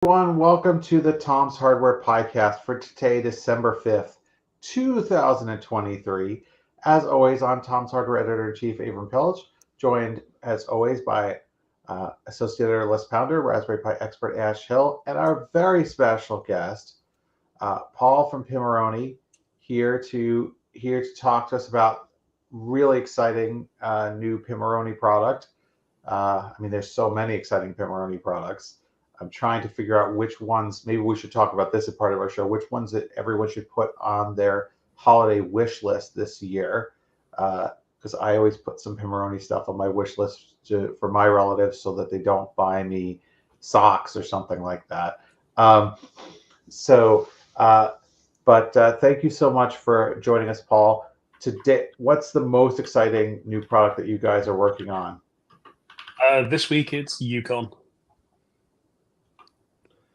Everyone. Welcome to the Tom's Hardware Podcast for today, December 5th, 2023. As always, I'm Tom's Hardware Editor-in-Chief, Avram Pillage, joined, as always, by Associate Editor Les Pounder, Raspberry Pi expert Ash Hill, and our very special guest, Paul from Pimoroni, here to talk to us about really exciting new Pimoroni product. There's so many exciting Pimoroni products. I'm trying to figure out which ones, maybe we should talk about this as part of our show, which ones that everyone should put on their holiday wish list this year. Because I always put some Pimoroni stuff on my wish list for my relatives so that they don't buy me socks or something like that. Um, so, uh, thank you so much for joining us, Paul. Today, what's the most exciting new product that you guys are working on? This week it's Yukon.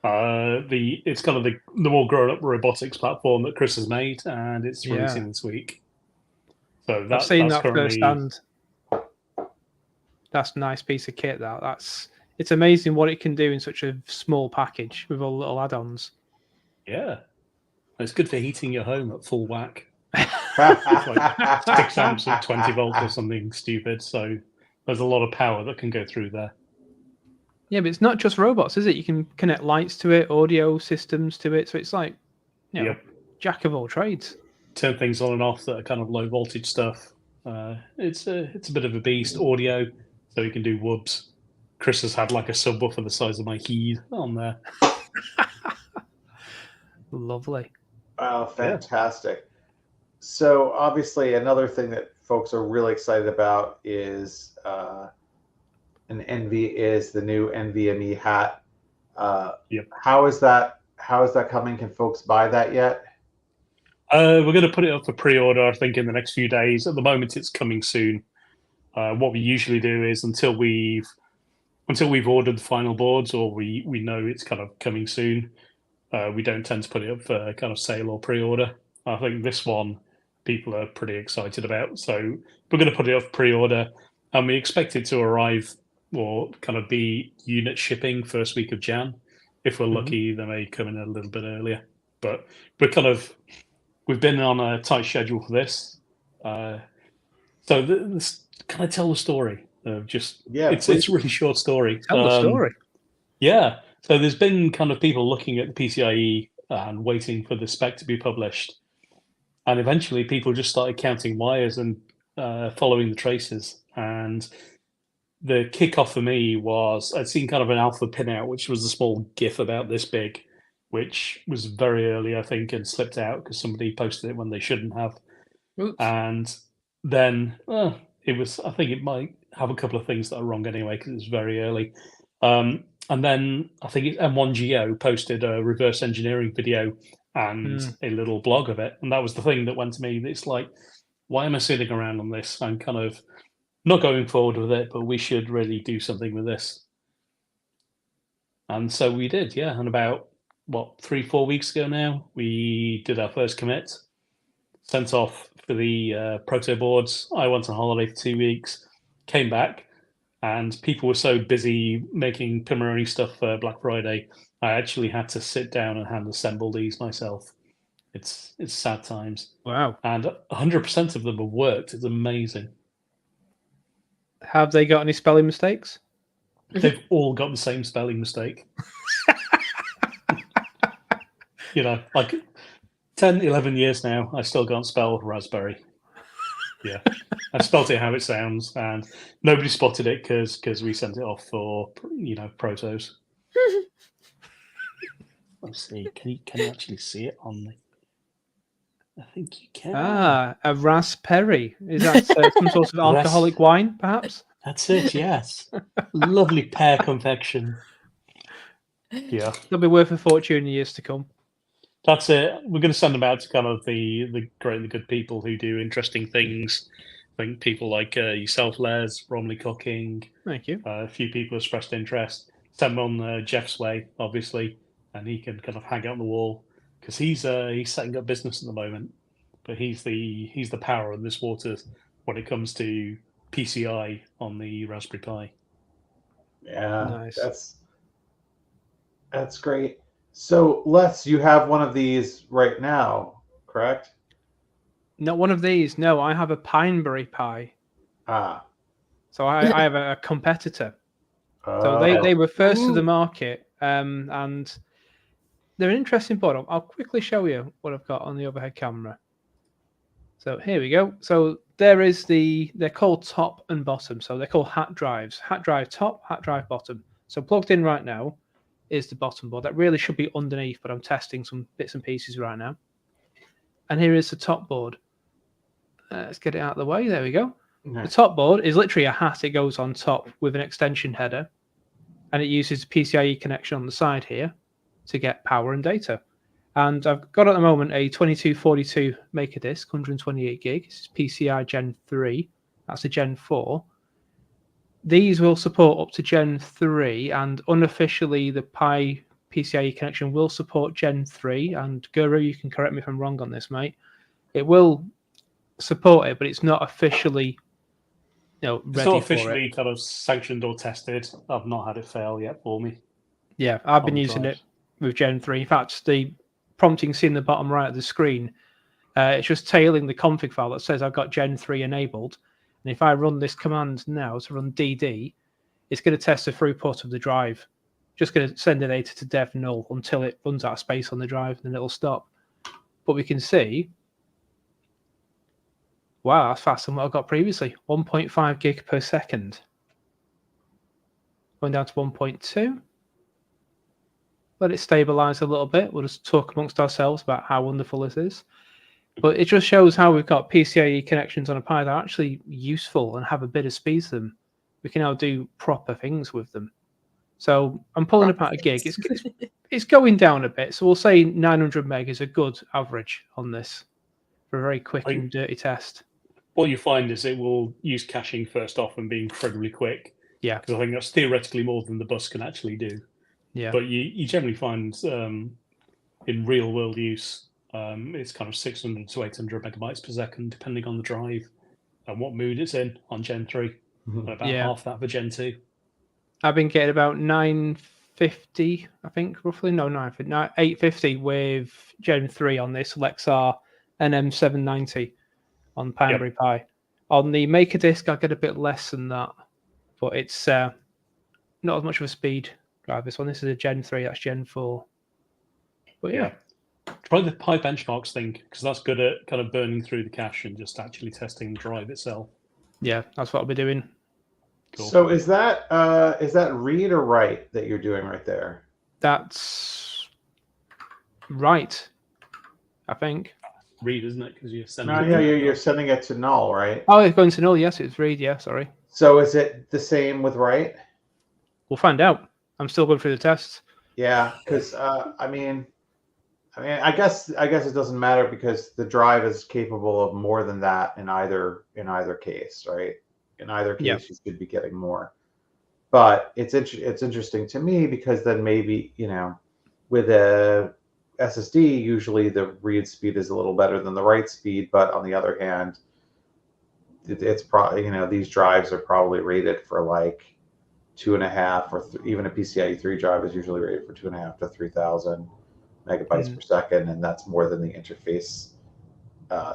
It's kind of the more grown up robotics platform that Chris has made, and it's releasing this week. So I've seen that's that currently firsthand. That's a nice piece of kit. It's amazing what it can do in such a small package with all the little add-ons. Yeah, it's good for heating your home at full whack. It's like 6 amps at 20 volts or something stupid. So there's a lot of power that can go through there. Yeah, but it's not just robots, is it? You can connect lights to it, audio systems to it. So it's like, Yep. jack of all trades. Turn things on and off that are kind of low voltage stuff. It's a bit of a beast. Audio, so you can do whoops. Chris has had like a subwoofer the size of my head on there. Lovely. Wow, fantastic. So obviously another thing that folks are really excited about is the new NVMe hat. Yep. How is that coming? Can folks buy that yet? We're going to put it up for pre-order, I think, in the next few days. At the moment, it's coming soon. What we usually do is until we've ordered the final boards or we know it's kind of coming soon, we don't tend to put it up for kind of sale or pre-order. I think this one people are pretty excited about. So we're going to put it up pre-order, and we expect it to arrive or kind of be unit shipping first week of Jan. If we're lucky, they may come in a little bit earlier. But we've been on a tight schedule for this. So this, can I tell the story of just? Yeah, it's please. a really short story. Tell the story. Yeah. So there's been kind of people looking at the PCIe and waiting for the spec to be published, and eventually people just started counting wires and following the traces. And the kickoff for me was I'd seen kind of an alpha pinout, which was a small GIF about this big, which was very early, I think, and slipped out because somebody posted it when they shouldn't have. Oops. And then it was, I think it might have a couple of things that are wrong anyway because it's very early. And then I think M1GO posted a reverse engineering video and a little blog of it. And that was the thing that went to me. It's like, why am I sitting around on this? I'm kind of not going forward with it, but we should really do something with this. And so we did, yeah. And about, 3-4 weeks ago now, we did our first commit, sent off for the proto boards. I went on holiday for 2 weeks, came back, and people were so busy making Pimoroni stuff for Black Friday, I actually had to sit down and hand assemble these myself. It's sad times. Wow. And 100% of them have worked. It's amazing. Have they got any spelling mistakes? They've all got the same spelling mistake. Like 10, 11 years now, I still can't spell raspberry. Yeah, I spelled it how it sounds, and nobody spotted it because we sent it off for protos. Let's see. Can you actually see it on the? I think you can. A raspberry. Is that some sort of alcoholic wine, perhaps? That's it. Yes. Lovely pear confection. Yeah, They'll be worth a fortune in years to come. That's it. We're going to send them out to kind of the great and the good people who do interesting things. I think people like yourself, Les, Bromley Cooking. Thank you. A few people expressed interest. Send them on Jeff's way, obviously, and he can kind of hang out on the wall because he's setting up business at the moment. But he's the power in this water when it comes to PCI on the Raspberry Pi. Yeah, Nice. That's great. So, Les, you have one of these right now, correct? Not one of these. No, I have a Pineberry Pi. Ah. So I have a competitor. So Oh. they were first to the Ooh. market, and they're an interesting board. I'll quickly show you what I've got on the overhead camera. So here we go. So there is they're called top and bottom. So they're called hat drives. Hat drive top, hat drive bottom. So plugged in right now is the bottom board. That really should be underneath, but I'm testing some bits and pieces right now. And here is the top board. Let's get it out of the way. There we go. The top board is literally a hat. It goes on top with an extension header, and it uses a PCIe connection on the side here to get power and data. And I've got at the moment a 2242 maker disk, 128 gig. This is PCI Gen 3. That's a Gen 4. These will support up to Gen 3, and unofficially the Pi PCIe connection will support Gen 3. And Guru, you can correct me if I'm wrong on this, mate. It will support it, but it's not officially ready It's not for officially it. kind of sanctioned or tested. I've not had it fail yet for me. Yeah, I've been on using drives. it with Gen 3. In fact, the prompting seen in the bottom right of the screen, it's just tailing the config file that says I've got Gen 3 enabled. And if I run this command now to run DD, it's going to test the throughput of the drive. Just going to send the data to dev null until it runs out of space on the drive, and then it'll stop. But we can see, wow, that's faster than what I got previously. 1.5 gig per second. Going down to 1.2. Let it stabilize a little bit. We'll just talk amongst ourselves about how wonderful this is. But it just shows how we've got PCIe connections on a Pi that are actually useful and have a bit of speed to them. We can now do proper things with them. So I'm pulling about a gig. It's going down a bit. So we'll say 900 meg is a good average on this for a very quick and dirty test. What you find is it will use caching first off and be incredibly quick. Yeah. Because I think that's theoretically more than the bus can actually do. Yeah. But you generally find in real world use, it's kind of 600 to 800 megabytes per second, depending on the drive and what mood it's in on Gen 3. And about half that for Gen 2. I've been getting about 950, I think, roughly. No, 850 with Gen 3 on this Lexar NM790 on Pineberry Pi. On the Maker disk, I get a bit less than that, but it's not as much of a speed drive. This is a Gen 3, that's Gen 4. But yeah. Try the Pi benchmarks thing, because that's good at kind of burning through the cache and just actually testing the drive itself. Yeah, that's what I'll be doing. Cool. So is that read or write that you're doing right there? That's right, I think. Read, isn't it? Because you're sending. You're sending it to null, right? Oh, it's going to null. Yes, it's read. Yeah, sorry. So is it the same with write? We'll find out. I'm still going through the tests. Yeah, because I guess it doesn't matter because the drive is capable of more than that in either case, right? In either case, you should be getting more. But it's interesting to me because then maybe with a SSD, usually the read speed is a little better than the write speed. But on the other hand, it's probably these drives are probably rated for like 2.5 or even a PCIe 3 drive is usually rated for 2.5 to 3,000 megabytes per second, and that's more than the interface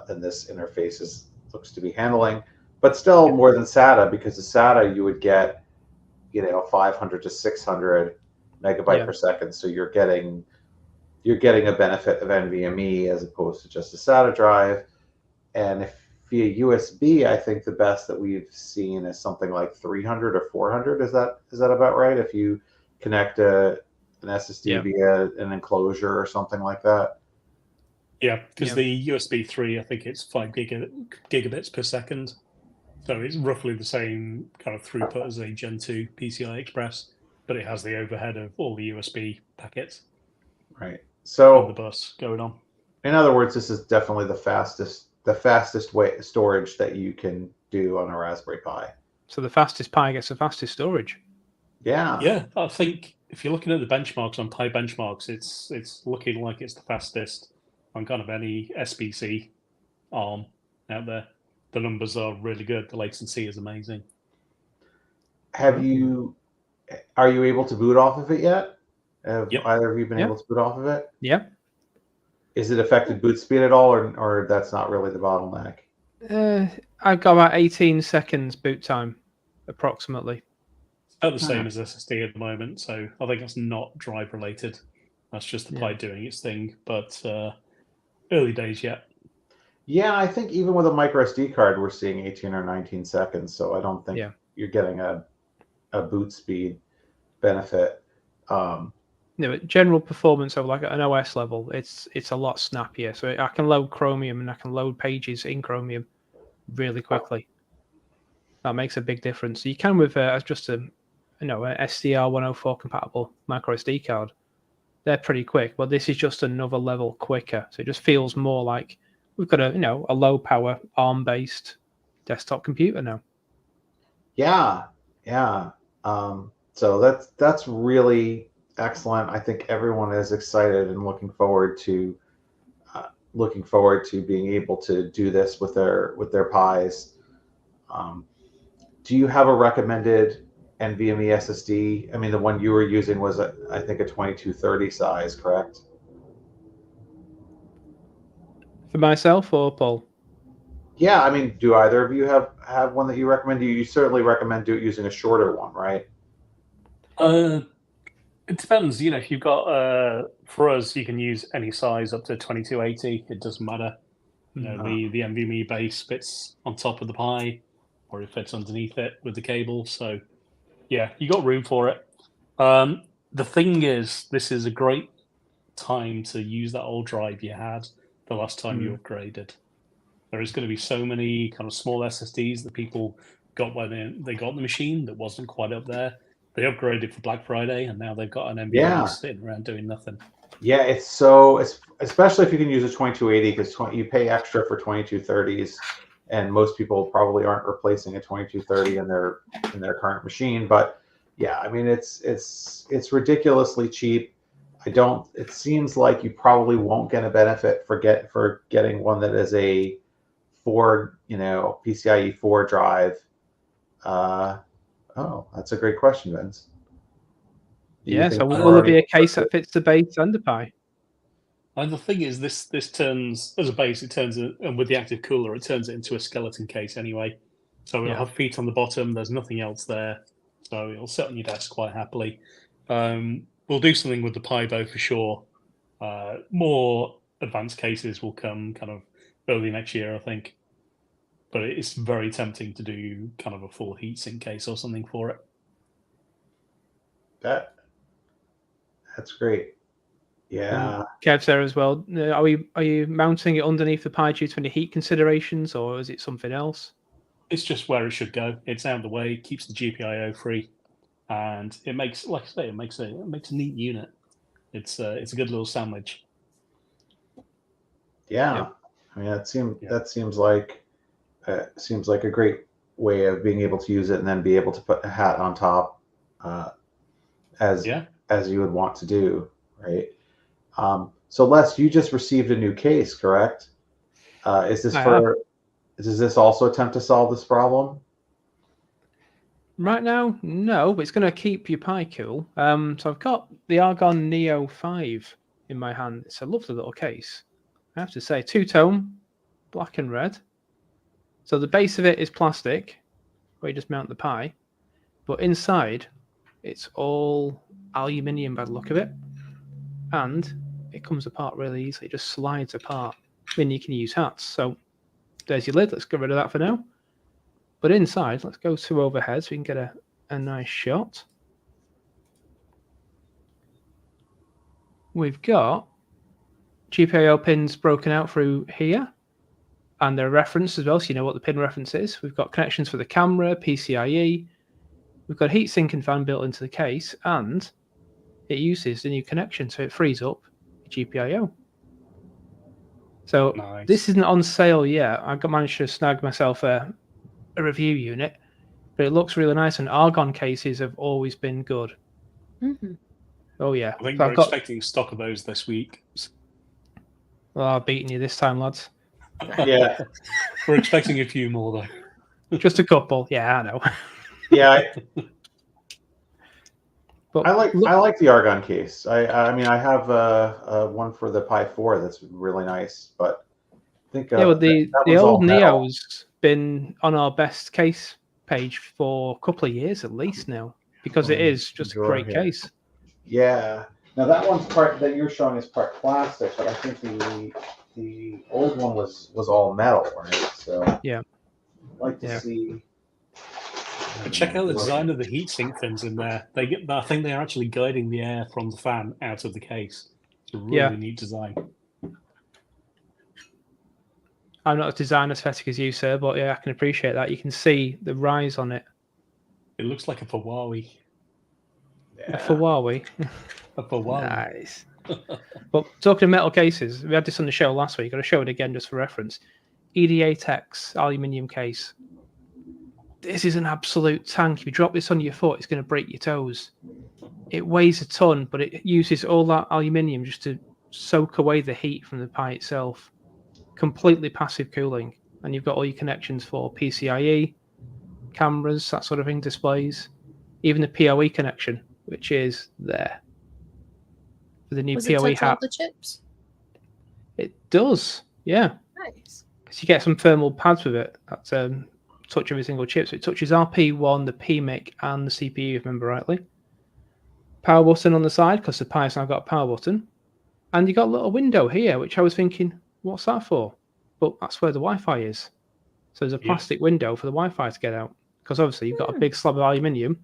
than this interface looks to be handling. But still more than SATA, because the SATA you would get 500 to 600 megabyte per second, so you're getting a benefit of NVMe as opposed to just a SATA drive. And if via USB, I think the best that we've seen is something like 300 or 400. Is that about right? If you connect an SSD via an enclosure or something like that. Yeah, because the USB 3, I think it's 5 gigabits per second. So it's roughly the same kind of throughput as a Gen 2 PCI Express, but it has the overhead of all the USB packets. Right. So and the bus going on. In other words, this is definitely the fastest way storage that you can do on a Raspberry Pi. So the fastest Pi gets the fastest storage. Yeah. Yeah, I think if you're looking at the benchmarks on Pi benchmarks, it's looking like it's the fastest on kind of any SBC ARM out there. The numbers are really good. The latency is amazing. Are you able to boot off of it yet? Have Yep. either of you been able to boot off of it? Yeah. Is it affected boot speed at all, or that's not really the bottleneck? I've got about 18 seconds boot time, approximately. About the same as SSD at the moment, so I think that's not drive related. That's just the Pi doing its thing, but early days yet. Yeah, I think even with a micro SD card, we're seeing 18 or 19 seconds, so I don't think you're getting a boot speed benefit. But general performance of like an OS level, it's a lot snappier. So I can load Chromium and I can load pages in Chromium really quickly. That makes a big difference. You can with just a SDR 104 compatible micro SD card. They're pretty quick, but this is just another level quicker. So it just feels more like we've got a low power ARM based desktop computer now. Yeah. So that's really excellent. I think everyone is excited and looking forward to being able to do this with their Pis. Do you have a recommended NVMe SSD? I mean, the one you were using was I think a 2230 size, correct? For myself or Paul? Yeah, I mean, do either of you have one that you recommend? You certainly recommend using a shorter one, right? It depends. If you've got for us, you can use any size up to 2280. It doesn't matter. The NVMe Base fits on top of the Pi, or it fits underneath it with the cable. So, yeah, you got room for it. The thing is, this is a great time to use that old drive you had the last time you upgraded. There is going to be so many kind of small SSDs that people got when they got the machine that wasn't quite up there. They upgraded for Black Friday, and now they've got an NVMe sitting around doing nothing. Yeah, it's especially if you can use a 2280 because you pay extra for 2230s, and most people probably aren't replacing a 2230 in their current machine. But yeah, I mean it's ridiculously cheap. It seems like you probably won't get a benefit for getting one that is a PCIe 4 drive. Oh, that's a great question, Vince. So will there be a case that fits the base and the Pi? And the thing is, this turns, as a base, it turns, and with the active cooler, it turns it into a skeleton case anyway. So it'll have feet on the bottom. There's nothing else there. So it'll sit on your desk quite happily. We'll do something with the Pi Bow for sure. More advanced cases will come kind of early next year, I think. But it's very tempting to do kind of a full heatsink case or something for it. That's great. Yeah. Kev's there as well. Are you mounting it underneath the Pi due to any heat considerations, or is it something else? It's just where it should go. It's out of the way, keeps the GPIO free, and it makes, like I say, it makes a neat unit. It's a good little sandwich. Yeah. I mean, that seems like a great way of being able to use it and then be able to put a hat on top, as you would want to do, right? So Les, you just received a new case, correct? Does this also attempt to solve this problem? Right now, no, but it's going to keep your Pi cool. So I've got the Argon Neo 5 in my hand. It's a lovely little case. I have to say, two-tone, black and red. So the base of it is plastic, where you just mount the Pi. But inside, it's all aluminium by the look of it. And it comes apart really easily. It just slides apart. Then you can use hats. So there's your lid. Let's get rid of that for now. But inside, let's go to overhead so we can get a nice shot. We've got GPIO pins broken out through here. And they're referenced as well, so you know what the pin reference is. We've got connections for the camera, PCIe. We've got heatsink and fan built into the case. And it uses the new connection, so it frees up GPIO. So This isn't on sale yet. I managed to snag myself a review unit, but it looks really nice, and Argon cases have always been good. Mm-hmm. Oh yeah, I think we're expecting stock of those this week. Well, I've beaten you this time, lads. Yeah. We're expecting a few more though. Just a couple. Yeah, I know. Yeah. But I like the argon case. I mean, I have one for the Pi 4 that's really nice, but I think yeah, well, the that one's old all metal. Neo's been on our best case page for a couple of years at least now, because it is just a Drawer great here. case. Yeah. Now that one's part that you're showing is part plastic, but I think the old one was all metal, right? So Yeah. I'd like to see. But check out the design of the heatsink fins in there. I think they're actually guiding the air from the fan out of the case. It's a really neat design. I'm not as design aesthetic as you, sir, but yeah, I can appreciate that. You can see the rise on it. It looks like a Huawei. A Huawei. A Huawei. Nice. But talking of metal cases, we had this on the show last week. I'll show it again just for reference. EDA-Tex aluminium case. This is an absolute tank. If you drop this on your foot, it's going to break your toes. It weighs a ton, but it uses all that aluminium just to soak away the heat from the Pi itself. Completely passive cooling. And you've got all your connections for PCIe, cameras, that sort of thing, displays. Even the PoE connection, which is there. For the new Does PoE it touch all hat. the chips? It does, yeah. Nice. Because you get some thermal pads with it that touch every single chip. So it touches RP1, the PMIC, and the CPU, if I remember rightly. Power button on the side, because the Pi's now got a power button. And you got a little window here, which I was thinking, what's that for? But that's where the Wi-Fi is. So there's a plastic window for the Wi-Fi to get out. Because obviously you've got a big slab of aluminium.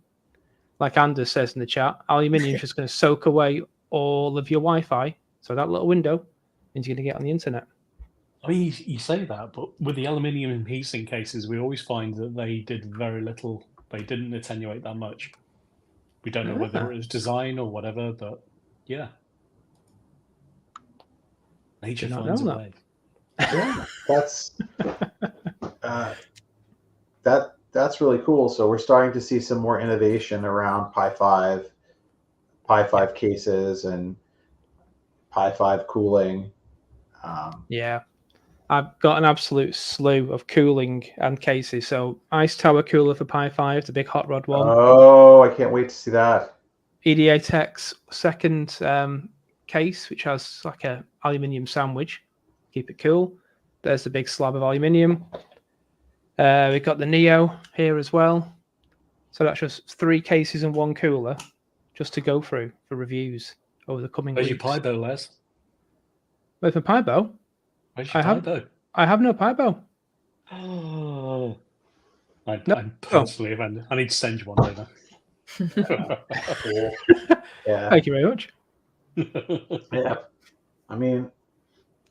Like Anders says in the chat, aluminium is just going to soak away all of your Wi-Fi. So that little window means you're going to get on the internet. I mean, you say that, but with the aluminium heatsink cases, we always find that they did very little. They didn't attenuate that much. We don't know whether it was design or whatever, but yeah. Nature finds a way. Yeah, that's really cool. So we're starting to see some more innovation around Pi 5 cases and Pi 5 cooling. Yeah. I've got an absolute slew of cooling and cases. So Ice Tower cooler for Pi 5, the big hot rod one. Oh, I can't wait to see that. EDA-Tex second case, which has like a aluminium sandwich. Keep it cool. There's the big slab of aluminium. We've got the Neo here as well. So that's just 3 cases and 1 cooler just to go through for reviews over the coming weeks. Where's your Pibo, Les? Where's my Pibo? Where's your Pibo? I have no Pibo. Oh. I'm personally offended. I need to send you one later. Yeah. Thank you very much. Yeah. I mean,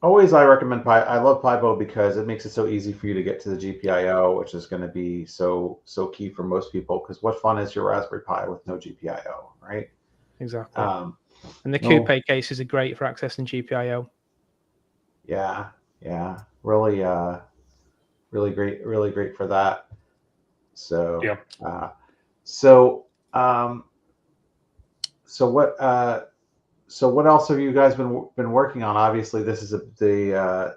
always I recommend Pi. I love Pibo because it makes it so easy for you to get to the GPIO, which is going to be so key for most people. Because what fun is your Raspberry Pi with no GPIO, right? Exactly. And the Coupe cases are great for accessing GPIO. Yeah. Really great for that. So yeah. So what else have you guys been working on? Obviously, this is the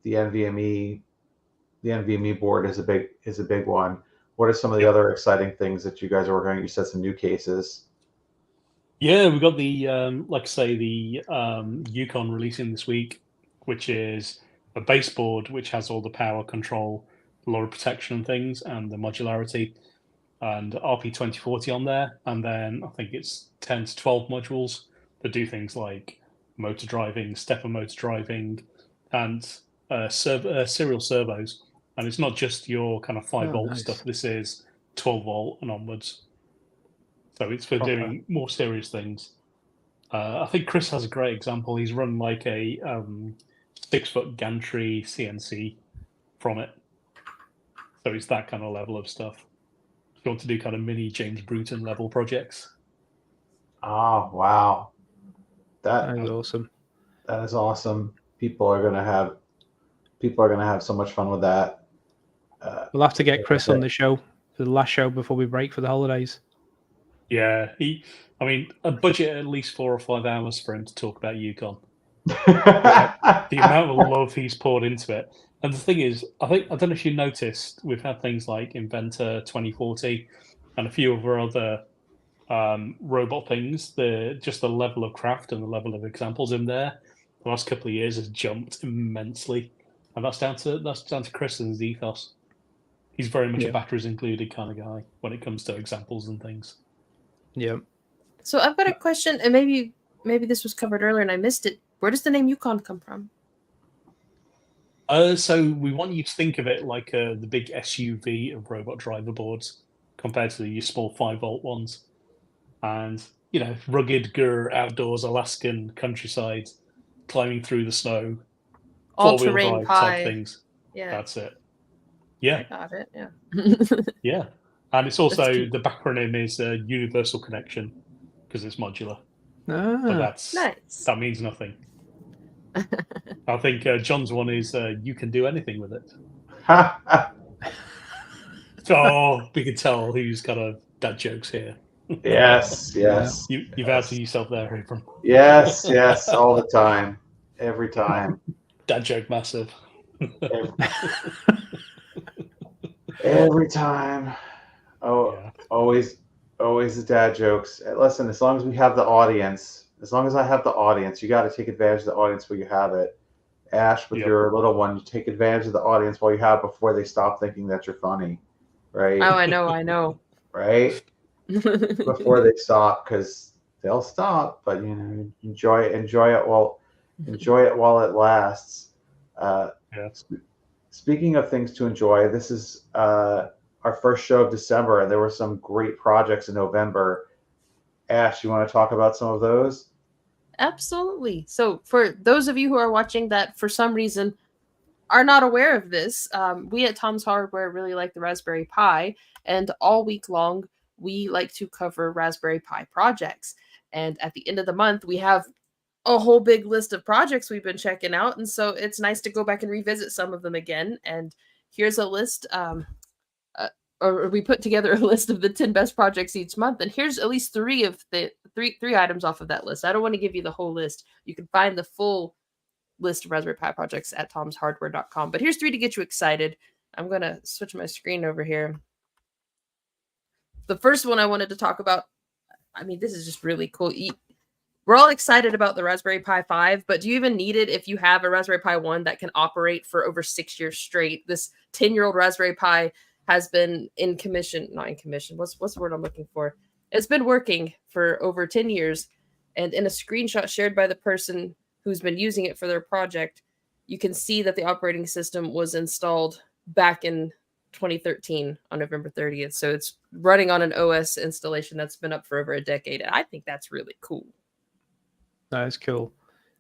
NVMe board is a big one. What are some of the other exciting things that you guys are working on? You said some new cases. Yeah, we got the like I say, the Yukon releasing this week, which is a baseboard which has all the power control, a lot of protection and things, and the modularity, and RP2040 on there, and then I think it's 10 to 12 modules that do things like motor driving, stepper motor driving, and serial servos. And it's not just your kind of 5-volt stuff. This is 12-volt and onwards. So it's for doing more serious things. I think Chris has a great example. He's run like a 6-foot gantry CNC from it. So it's that kind of level of stuff. If you want to do kind of mini James Bruton level projects. Oh, wow. That is awesome. That is awesome. People are gonna have so much fun with that. We'll have to get Chris on the show for the last show before we break for the holidays. Yeah, a budget at least 4 or 5 hours for him to talk about Yukon. The amount of love he's poured into it. And the thing is, I don't know if you noticed, we've had things like Inventor 2040 and a few of our other robot things, just the level of craft and the level of examples in there, the last couple of years has jumped immensely, and that's down to Chris and his ethos. He's very much a batteries included kind of guy when it comes to examples and things. Yeah. So I've got a question, and maybe this was covered earlier and I missed it. Where does the name Yukon come from? So we want you to think of it like the big SUV of robot driver boards compared to your small 5-volt ones. And, rugged, outdoors, Alaskan countryside, climbing through the snow, All-terrain drive pie. type things. Yeah. That's it. Yeah. I got it, yeah. Yeah. And it's also, the backronym is Universal Connection, because it's modular. But that means nothing. I think John's one is you can do anything with it. Oh, we can tell who's got dad jokes here. Yes. You've outed yourself there, Abram. Yes, all the time. Every time. Dad joke massive. Every time. Oh, yeah. Always the dad jokes. Listen, as long as we have the audience, as long as I have the audience, you got to take advantage of the audience where you have it. Ash, with your little one, you take advantage of the audience while you have before they stop thinking that you're funny, right? Oh, I know. Right? Before they stop, because they'll stop, but enjoy it while it lasts. Speaking of things to enjoy, this is our first show of December, and there were some great projects in November. Ash, you want to talk about some of those? Absolutely. So for those of you who are watching that for some reason are not aware of this, we at Tom's Hardware really like the Raspberry Pi, and all week long we like to cover Raspberry Pi projects. And at the end of the month, we have a whole big list of projects we've been checking out, and so it's nice to go back and revisit some of them again. And here's a list. Or we put together a list of the 10 best projects each month, and here's at least three items off of that list. I don't want to give you the whole list. You can find the full list of Raspberry Pi projects at tomshardware.com, but here's 3 to get you excited. I'm going to switch my screen over here. The first one I wanted to talk about, this is just really cool. We're all excited about the Raspberry Pi 5, but do you even need it if you have a Raspberry Pi 1 that can operate for over 6 years straight? This 10-year-old Raspberry Pi has been not in commission. What's the word I'm looking for? It's been working for over 10 years. And in a screenshot shared by the person who's been using it for their project, you can see that the operating system was installed back in 2013 on November 30th. So it's running on an OS installation that's been up for over a decade. And I think that's really cool. That is cool.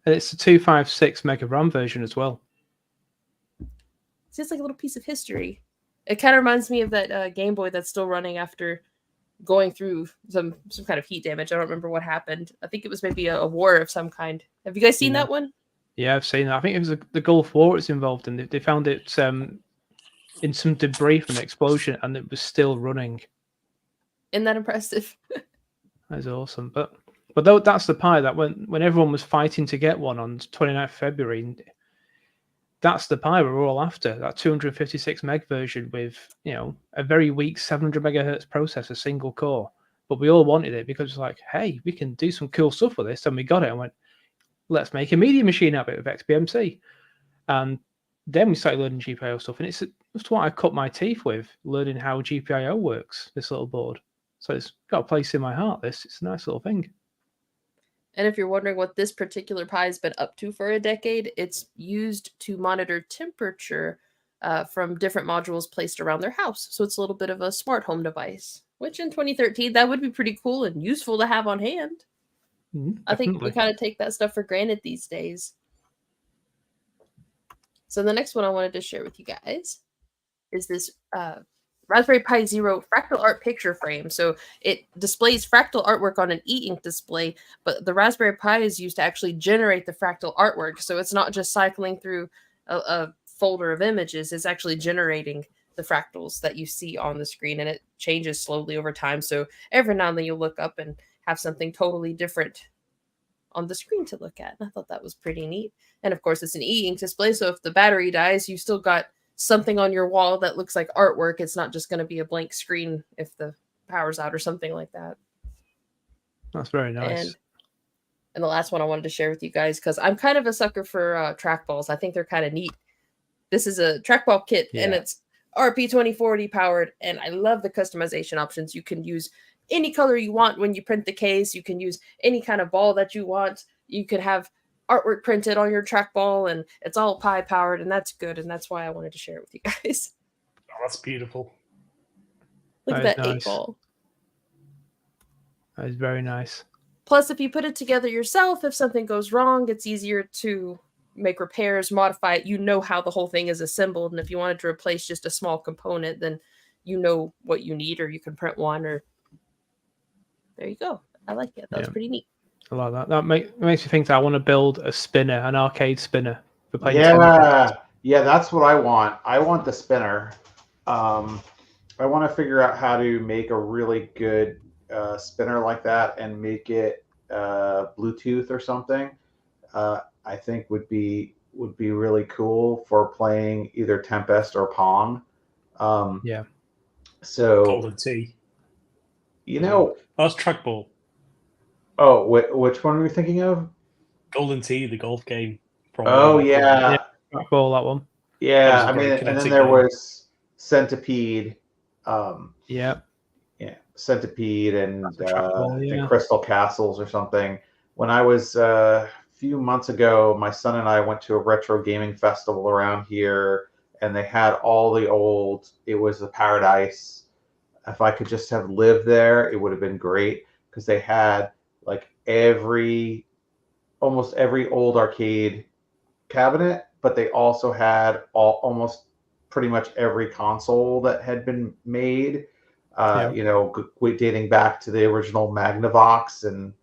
And it's a 256 mega RAM version as well. It's just like a little piece of history. It kind of reminds me of that Game Boy that's still running after going through some kind of heat damage. I don't remember what happened. I think it was maybe a war of some kind. Have you guys seen that one? Yeah, I've seen that. I think it was the Gulf War it's involved in. They found it in some debris from an explosion, and it was still running. Isn't that impressive? That's awesome. But though that's the Pi that when everyone was fighting to get one on 29th February, that's the Pi we're all after, that 256 meg version with, a very weak 700 megahertz processor, single core. But we all wanted it because it's like, hey, we can do some cool stuff with this. And we got it and went, let's make a media machine out of it with XBMC. And then we started learning GPIO stuff. And it's what I cut my teeth with, learning how GPIO works, this little board. So it's got a place in my heart, this. It's a nice little thing. And if you're wondering what this particular Pi has been up to for a decade, it's used to monitor temperature from different modules placed around their house. So it's a little bit of a smart home device, which in 2013, that would be pretty cool and useful to have on hand. I think we kind of take that stuff for granted these days. So the next one I wanted to share with you guys is this Raspberry Pi Zero fractal art picture frame. So it displays fractal artwork on an e-ink display, but the Raspberry Pi is used to actually generate the fractal artwork. So it's not just cycling through a folder of images, it's actually generating the fractals that you see on the screen, and it changes slowly over time. So every now and then you'll look up and have something totally different on the screen to look at. And I thought that was pretty neat. And of course, it's an e-ink display, so if the battery dies, you still got something on your wall that looks like artwork. It's not just going to be a blank screen if the power's out or something like that. That's very nice. And the last one I wanted to share with you guys, because I'm kind of a sucker for trackballs. I think they're kind of neat. This is a trackball kit, and it's RP2040 powered, and I love the customization options. You can use any color you want when you print the case. You can use any kind of ball that you want. You could have artwork printed on your trackball, and it's all Pi powered, and that's good, and that's why I wanted to share it with you guys. Oh, that's beautiful. Look at that 8-ball. That is very nice. Plus, if you put it together yourself, if something goes wrong, it's easier to make repairs, modify it. You know how the whole thing is assembled, and if you wanted to replace just a small component, then you know what you need, or you can print one, or there you go. I like it. That's pretty neat. I like that. That makes me think that I want to build a spinner, an arcade spinner for playing. Yeah, that's what I want. I want the spinner. I want to figure out how to make a really good spinner like that and make it Bluetooth or something. I think would be really cool for playing either Tempest or Pong. So Golden Tee. You know, that's trackball. Oh, which one are we thinking of? Golden Tee, the golf game. Yeah, trackball, that one. Yeah, I mean, and then there was Centipede. Centipede and Crystal Castles or something. When I was a few months ago, my son and I went to a retro gaming festival around here, and they had all the old. It was the paradise. If I could just have lived there, it would have been great because they had like almost every old arcade cabinet, but they also had almost pretty much every console that had been made. Dating back to the original Magnavox and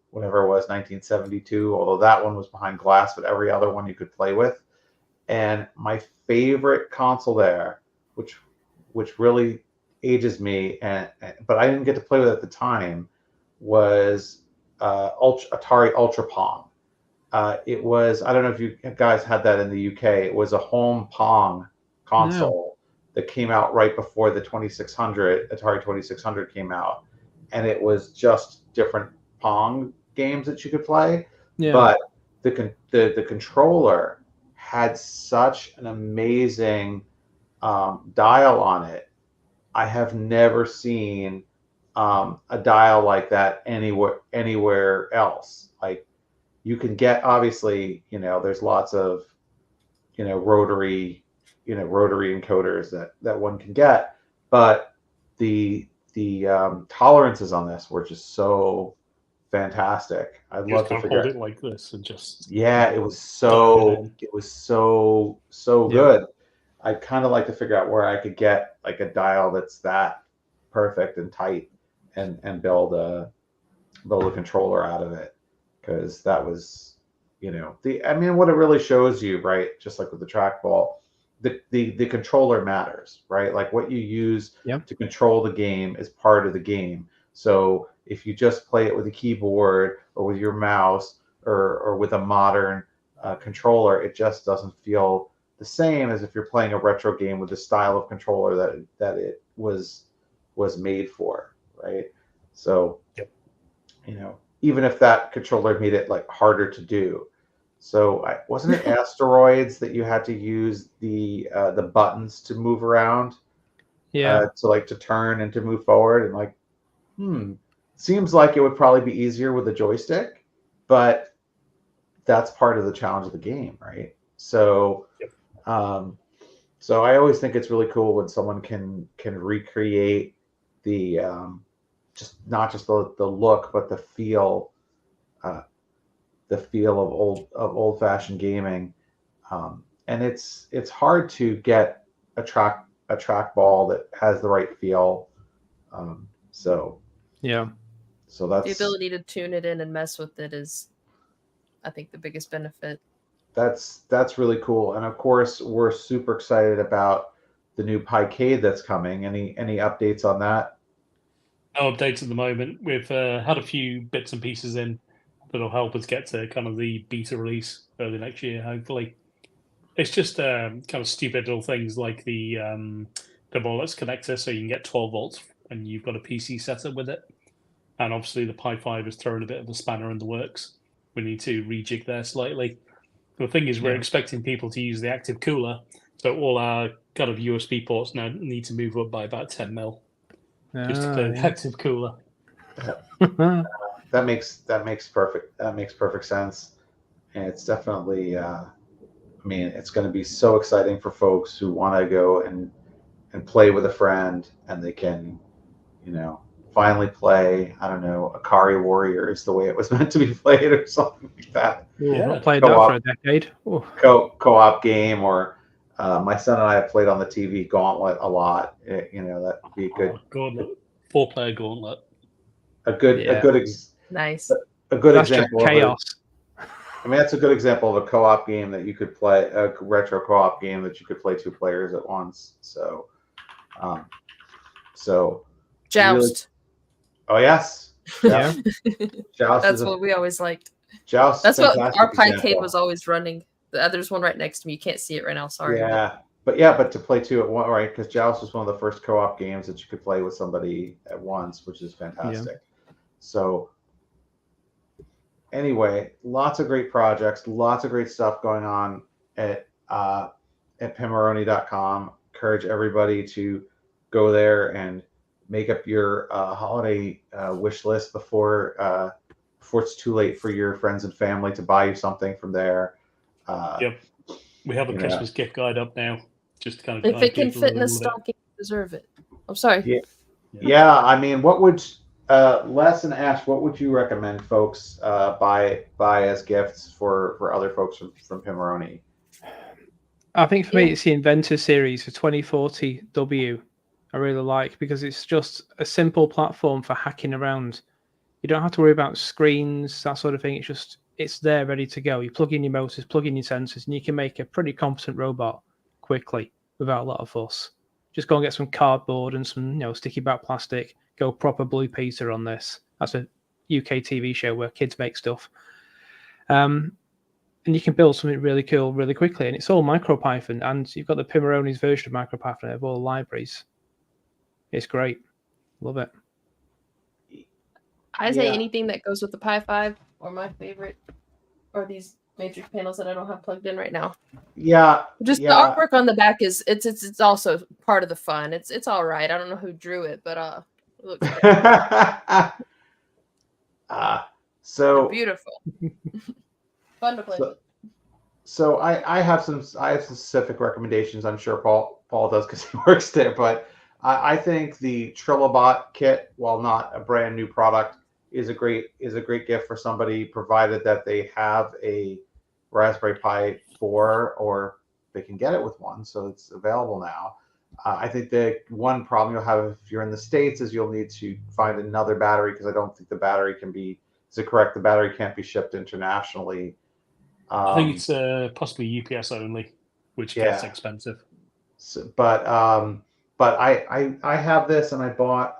whatever it was, 1972, although that one was behind glass, but every other one you could play with. And my favorite console there, which really ages me, but I didn't get to play with it at the time, was Atari Ultra Pong. It was, I don't know if you guys had that in the UK. It was a home Pong console that came out right before the Atari 2600 came out, and it was just different Pong games that you could play. But the controller had such an amazing dial on it. I have never seen a dial like that anywhere else. Like, you can get, obviously, there's lots of rotary encoders that one can get, but the tolerances on this were just so fantastic. I'd love to figure hold it like this and just it was so good. I'd kind of like to figure out where I could get like a dial that's that perfect and tight and build a controller out of it, because that was what it really shows you, right? Just like with the trackball, the controller matters, right? Like what you use to control the game is part of the game. So if you just play it with a keyboard or with your mouse or with a modern controller, it just doesn't feel the same as if you're playing a retro game with the style of controller that it was made for, right? So even if that controller made it like harder to do. So wasn't it Asteroids that you had to use the buttons to move around? To turn and to move forward, and like, seems like it would probably be easier with a joystick, but that's part of the challenge of the game, right? So, so I always think it's really cool when someone can recreate the not just the look, but the feel of old-fashioned gaming, and it's hard to get a trackball that has the right feel. So that's the ability to tune it in and mess with it is, I think, the biggest benefit. That's really cool, and of course we're super excited about the new Piecade that's coming. Any updates on that? No updates at the moment. We've had a few bits and pieces in that'll help us get to kind of the beta release early next year, hopefully. It's just kind of stupid little things like the wireless connector, so you can get 12 volts and you've got a PC setup with it. and obviously the Pi 5 has thrown a bit of a spanner in the works. We need to rejig there slightly. The thing is, we're expecting people to use the active cooler, so all our kind of USB ports now need to move up by about 10 mil just to clear the active cooler. That makes perfect sense, and it's definitely. I mean, it's going to be so exciting for folks who want to go and play with a friend, and they can, finally play. I don't know, Akari Warriors the way it was meant to be played, or something like that. Yeah, not played that for a decade. Co-op game, or my son and I have played on the TV Gauntlet a lot. That would be a good Gauntlet, 4-player Gauntlet. Nice. A good That's example. Just chaos. I mean, that's a good example of a co-op game that you could play, a retro co-op game that you could play 2 players at once. So, Joust. Oh yes, Yeah. Joust. That's what we always liked. Joust. That's what our Piecade was always running. There's one right next to me. You can't see it right now. Sorry. Yeah, but to play 2 at once, right? Because Joust was one of the first co-op games that you could play with somebody at once, which is fantastic. Yeah. So. Anyway, lots of great projects, lots of great stuff going on at Pimoroni.com. Encourage everybody to go there and make up your holiday wish list before it's too late for your friends and family to buy you something from there. Yep, we have a Christmas gift guide up now. Just kind of if it can fit in a stocking, deserve it. I'm sorry. Yeah. I mean, what would Les and Ash, what would you recommend folks buy as gifts for other folks from Pimoroni? I think for me, it's the Inventor series for 2040W. I really like, because it's just a simple platform for hacking around. You don't have to worry about screens, that sort of thing. It's there ready to go. You plug in your motors, plug in your sensors, and you can make a pretty competent robot quickly without a lot of fuss. Just go and get some cardboard and some sticky back plastic. Go proper Blue Peter on this. That's a UK TV show where kids make stuff. And you can build something really cool really quickly. And it's all MicroPython. And you've got the Pimoroni's version of MicroPython of all the libraries. It's great. Love it. I say anything that goes with the Pi 5 or my favorite, or these matrix panels that I don't have plugged in right now. Yeah. Just the artwork on the back is it's also part of the fun. It's all right. I don't know who drew it, but it looks so they're beautiful. Fun to play. So I have some specific recommendations. I'm sure Paul does because he works there, but I think the Trillobot kit, while not a brand new product, is a great gift for somebody, provided that they have a Raspberry Pi 4 or they can get it with one, so it's available now. I think the one problem you'll have if you're in the States is you'll need to find another battery, because I don't think the battery can be. Is it correct? The battery can't be shipped internationally. I think it's possibly UPS only, which gets expensive. So, but I have this, and I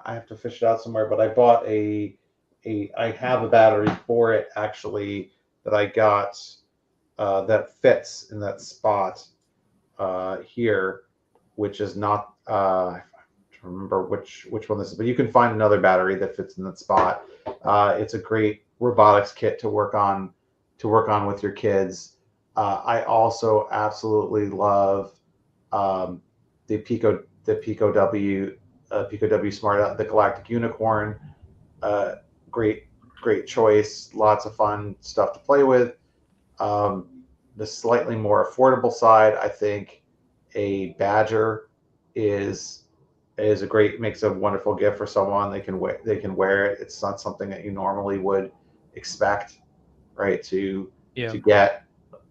have to fish it out somewhere, but I bought I have a battery for it actually that I got that fits in that spot here, which is not I don't remember which one this is, but you can find another battery that fits in that spot. It's a great robotics kit to work on with your kids. I also absolutely love the Pico W Smart, the Galactic Unicorn. Great choice. Lots of fun stuff to play with. The slightly more affordable side, I think a Badger makes a wonderful gift for someone. They can wear it. It's not something that you normally would expect, right, to get,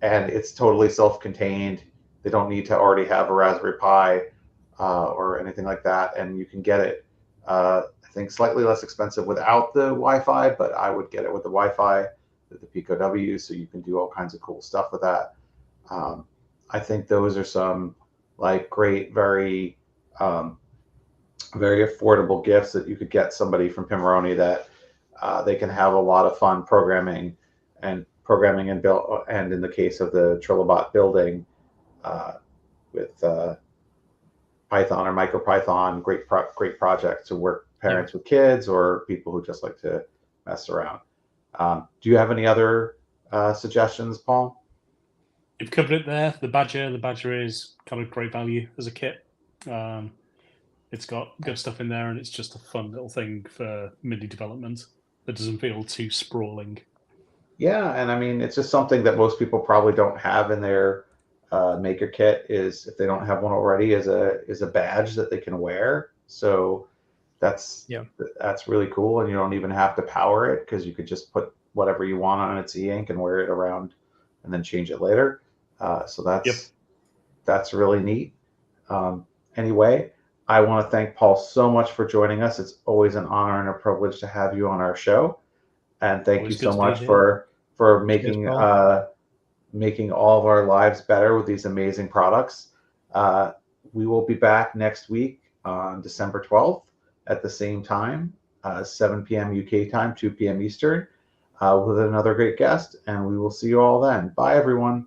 and it's totally self-contained. They don't need to already have a Raspberry Pi or anything like that, and you can get it I think slightly less expensive without the Wi-Fi, but I would get it with the Wi-Fi, with the Pico W, so you can do all kinds of cool stuff with that. I think those are some great, very very affordable gifts that you could get somebody from Pimoroni that they can have a lot of fun programming and build, and in the case of the Trillobot, building with Python or MicroPython, great project to work parents with kids or people who just like to mess around. Do you have any other suggestions, Paul? You've covered it there. The Badger is kind of great value as a kit. It's got good stuff in there, and it's just a fun little thing for MIDI development that doesn't feel too sprawling. Yeah, and I mean, it's just something that most people probably don't have in their maker kit. Is if they don't have one already, is a badge that they can wear. So that's really cool, and you don't even have to power it because you could just put whatever you want on its e-ink and wear it around, and then change it later. So that's really neat. Anyway, I want to thank Paul so much for joining us. It's always an honor and a privilege to have you on our show. And thank you so much for making making all of our lives better with these amazing products. We will be back next week on December 12th at the same time, 7 p.m. UK time, 2 p.m. Eastern, with another great guest. And we will see you all then. Bye, everyone.